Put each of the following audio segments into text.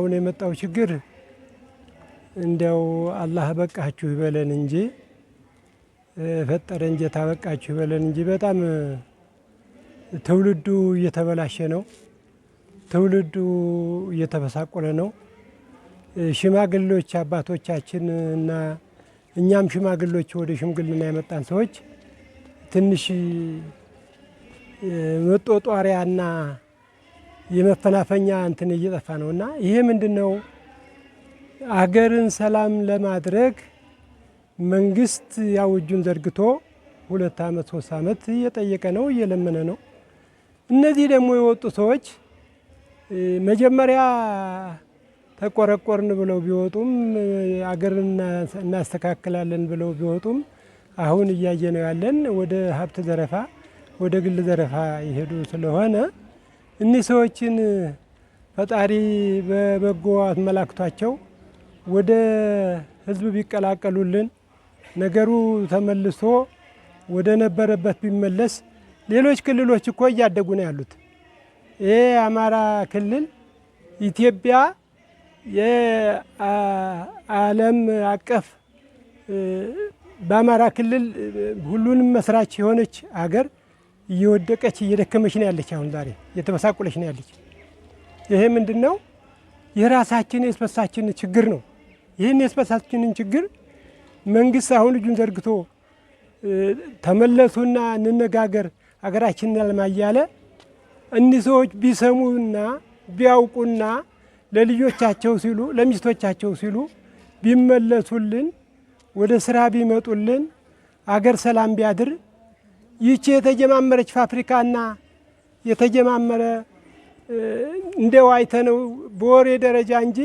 አሁን የመጣው ችግር እንደው አላህ በቃችሁ ይበለን እንጂ ፈጠረን ጌታ በቃችሁ ይበለን እንጂ በጣም ትውልዱ እየተበላሸ ነው። ትውልዱ እየተበሳቆለ ነው። ሽማግሌዎች አባቶቻችን እና እኛም ሽማግሌዎች ወደ ሽምግልና የመጣን ሰዎች ትንሽ መጦጧሪያና የመፈናፈኛ እንትን እየጠፋ ነውና ይሄ ምንድነው? አገርን ሰላም ለማድረግ መንግስት ያው እጁን ዘርግቶ 2 ዓመት 3 ዓመት እየጠየቀ ነው፣ እየለመነ ነው። እነዚህ ደግሞ የወጡ ሰዎች መጀመሪያ ተቆረቆርን ብለው ቢወጡም አገርን እናስተካክላለን ብለው ቢወጡም አሁን እያየ ነው ያለን ወደ ሀብት ዘረፋ ወደ ግል ዘረፋ ይሄዱ ስለሆነ እኒህ ሰዎችን ፈጣሪ በበጎ አመላክቷቸው ወደ ህዝብ ቢቀላቀሉልን ነገሩ ተመልሶ ወደ ነበረበት ቢመለስ። ሌሎች ክልሎች እኮ እያደጉ ነው ያሉት። ይሄ አማራ ክልል ኢትዮጵያ የዓለም አቀፍ በአማራ ክልል ሁሉንም መስራች የሆነች አገር እየወደቀች እየደከመች ነው ያለች። አሁን ዛሬ እየተበሳቆለች ነው ያለች። ይሄ ምንድነው? የራሳችን የስበሳችን ችግር ነው። ይህን የስበሳችንን ችግር መንግስት አሁን እጁን ዘርግቶ ተመለሱና እንነጋገር አገራችንን አልማ እያለ እኒህ ሰዎች ቢሰሙና ቢያውቁና ለልጆቻቸው ሲሉ ለሚስቶቻቸው ሲሉ ቢመለሱልን ወደ ስራ ቢመጡልን አገር ሰላም ቢያድር ይቺ የተጀማመረች ፋብሪካና የተጀማመረ እንደው አይተነው በወሬ ደረጃ እንጂ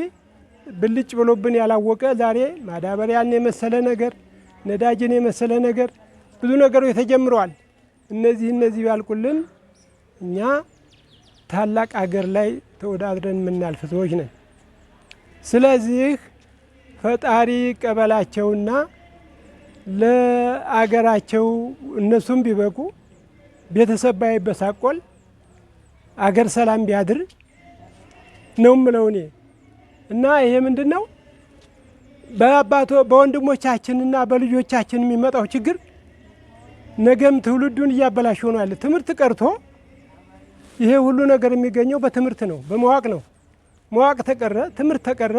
ብልጭ ብሎብን ያላወቀ ዛሬ ማዳበሪያን የመሰለ ነገር ነዳጅን የመሰለ ነገር ብዙ ነገሮች ተጀምረዋል። እነዚህ ያልቁልን እኛ ታላቅ አገር ላይ ተወዳድረን የምናልፍ ሰዎች ነን። ስለዚህ ፈጣሪ ቀበላቸውና ለአገራቸው እነሱም ቢበቁ ቤተሰብ ባይበሳቆል አገር ሰላም ቢያድር ነው የምለው እኔ። እና ይሄ ምንድነው? በወንድሞቻችንና በልጆቻችን የሚመጣው ችግር ነገም ትውልዱን እያበላሽ ሆኖ ያለ። ትምህርት ቀርቶ ይሄ ሁሉ ነገር የሚገኘው በትምህርት ነው፣ በመዋቅ ነው። መዋቅ ተቀረ፣ ትምህርት ተቀረ፣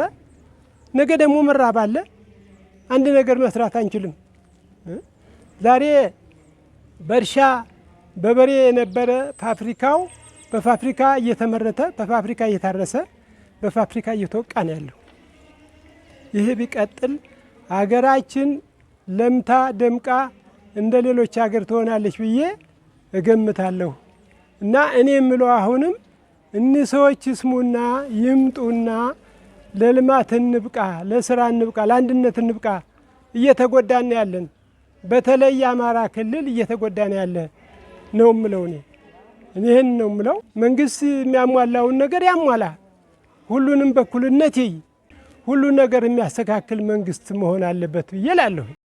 ነገ ደግሞ መራብ አለ። አንድ ነገር መስራት አንችልም። ዛሬ በእርሻ በበሬ የነበረ ፋብሪካው በፋብሪካ እየተመረተ በፋብሪካ እየታረሰ በፋብሪካ እየተወቃ ነው ያለው። ይሄ ቢቀጥል አገራችን ለምታ ደምቃ እንደ ሌሎች ሀገር ትሆናለች ብዬ እገምታለሁ። እና እኔ የምለው አሁንም እኒህ ሰዎች ይስሙና ይምጡና ለልማት እንብቃ፣ ለስራ እንብቃ፣ ለአንድነት እንብቃ። እየተጎዳን ያለን በተለይ አማራ ክልል እየተጎዳን ያለ ነው የምለው እኔ ይህን ነው የምለው። መንግስት የሚያሟላውን ነገር ያሟላ፣ ሁሉንም በኩልነት ይይ፣ ሁሉ ነገር የሚያስተካክል መንግስት መሆን አለበት ብዬ እላለሁ።